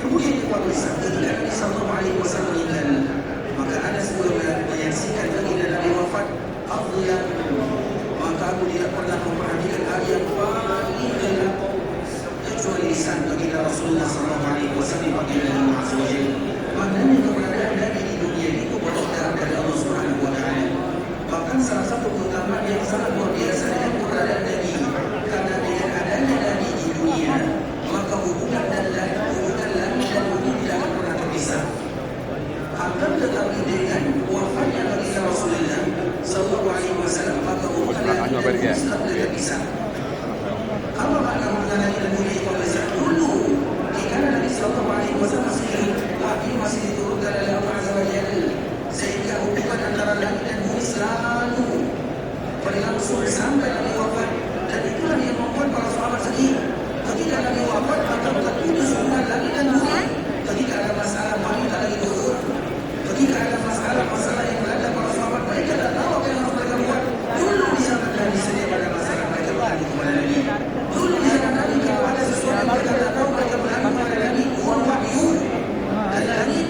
Kemudian ketika Nabi sallallahu alaihi wasallam meninggal, maka ada sebuah menyaksikan baginda Nabi wafat, afdal, maka aku tidak pernah memperhatikan hari yang paling gelap kecuali lisan baginda Rasulullah sallallahu alaihi wasallam baginda Allah azza wa jalla. Maknanya keberadaan Nabi di dunia ini itu berkah dari Allah Subhanahu wa taala. Bahkan salah satu keutamaan yang sangat luar biasa dengan keberadaan Nabi, karena dengan adanya Nabi di dunia, maka hubungan langit dan bumi tidak akan pernah terpisah. Akan tetapi dengan wafatnya baginda Rasulullah sallallahu alaihi wasallam, maka hubungan langit dan bumi sudah terpisah. Apa makna hubungan langit dan bumi itu terpisah? Dulu, jika Nabi sallallahu alaihi wasallam masih hidup, wahyu masih diturunkan oleh Allah azza wa jalla, sehingga hubungan antara langit dan bumi selalu berlangsung sampai Nabi wafat. Dan itulah yang membuat para sahabat sedih. Ketika Nabi wafat, maka terputus hubungan langit dan bumi. Ketika ada masalah, wanita lagi turun. Ketika ada masalah yang melanda para sahabat, mereka tak tahu apa yang harus mereka buat. Dulu di zaman Nabi setiap ada masalah, mereka berlaku kepada Nabi. Dulu di zaman Nabi, kalau ada sesuatu yang mereka tak tahu, mereka berlaku kepada Nabi. Turun wahyu dari langit.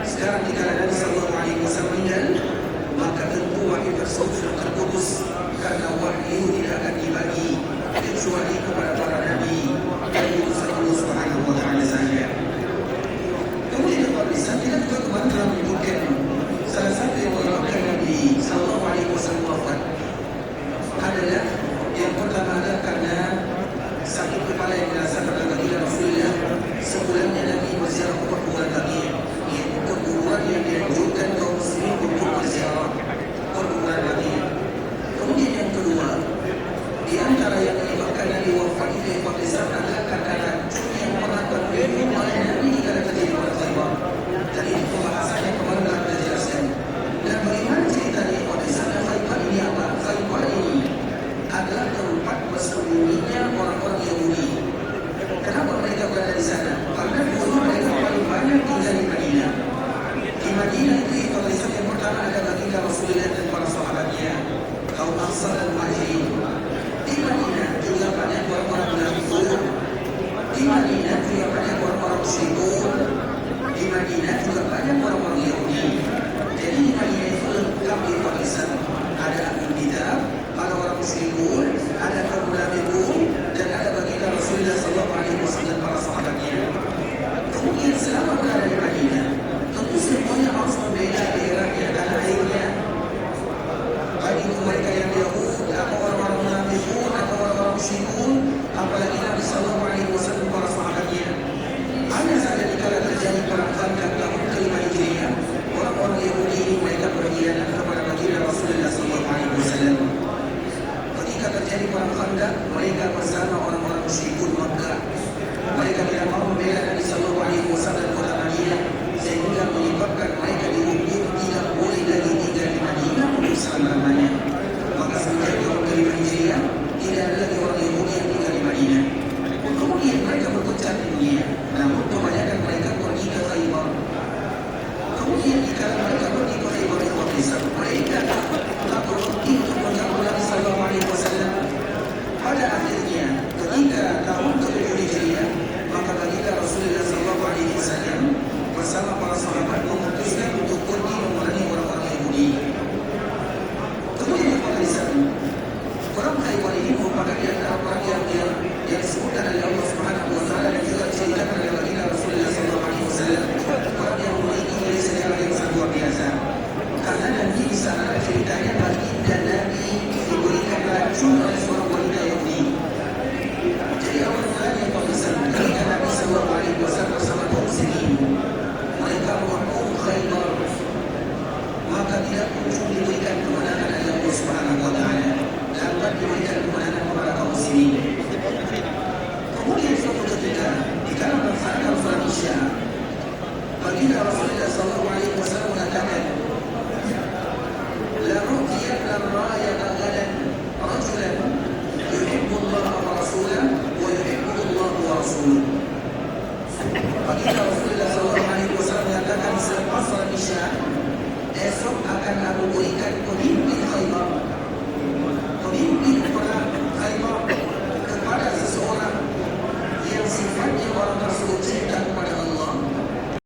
Sekarang jika Nabi sallallahu alaihi wasallam meninggal, maka tentu wahyu tersebut sudah terputus, karena wahyu tidak akan dibagi kecuali kepada para nabi dan utusan Allah Subhanahu wa taala saja. Kemudian bisa kita juga kemarin telah menyebutkan salah satu yang menyebabkan Nabi sallallahu alaihi wasallam wafat adalah yang pertama adalah karena sakit kepala yang dirasakan oleh baginda Rasulullah sebelumnya Nabi berziarah ke kuburan Baqi', yaitu kuburan yang dianjurkan kaum muslimin untuk berziarah ke kuburan Baqi'. Kemudian yang kedua, di antara yang menyebabkan Nabi wafat itu yang berbesar adalah karena racun yang pernah terbunuh oleh Nabi di kala terjadi perang Khaybar. Dan ini pembahasannya kemarin telah kita jelaskan. Dan bagaimana ceritanya pada Khaybar ini apa? Khaybar ini adalah tempat bersembunyinya orang-orang Yahudi. Kenapa mereka berada di sana? Karena dulu mereka paling banyak tinggal di Madinah. Di Madinah itu informasi yang pertama ada baginda Rasulullah dan para sahabatnya, kaum Ansar dan Muhajirin. Di Madinah juga banyak orang-orang munafik. Di Madinah juga banyak orang-orang musyrikun. Di Madinah juga banyak orang-orang Yahudi. Jadi di Madinah itu lengkap informasi. Ada ahli kitab, ada orang musyrikun, ada kaum munafikun, dan ada baginda Rasulullah sallallahu alaihi wasallam dan para sahabatnya. Kemudian selama berada di Madinah, tentu semuanya harus membela daerahnya dan airnya. Baik itu mereka yang Yahudi, atau orang-orang munafikun, atau orang-orang musyrikun, apalagi Nabi sallallahu alaihi wasallam para sahabatnya. Hanya saja dikala terjadi perang Khandaq tahun kelima Hijriah, orang-orang Yahudi ini mereka berkhianat kepada baginda Rasulullah sallallahu alaihi wasallam. Ketika terjadi perang Khandaq, mereka bersama orang-orang musyrikun Makkah. Mereka tidak mau membela Nabi sallallahu alaihi wasallam kota Madinah, sehingga menyebabkan mereka dihukum tidak boleh lagi tinggal di Madinah untuk selama-lamanya. Maka sejak tahun kelima Hijriah tidak ada lagi orang Yahudi yang tinggal di Madinah. Kemudian mereka berpecah di dunia, namun kebanyakan mereka pergi ke Khaybar. Kemudian jika mereka pergi ke Khaybar itu bisa mereka tak berhenti untuk mengganggu Nabi sallallahu alaihi wasallam. Pada akhirnya ketika tahun ke-7 Hijriah, maka baginda Rasulullah sallallahu alaihi wasallam bersama para sahabat memutuskan untuk pergi memerangi orang-orang Yahudi. Kemudian perang Khaybar ini merupakan di antara perang yang disebutkan oleh Allah Subhanahu wa taala dan juga diceritakan oleh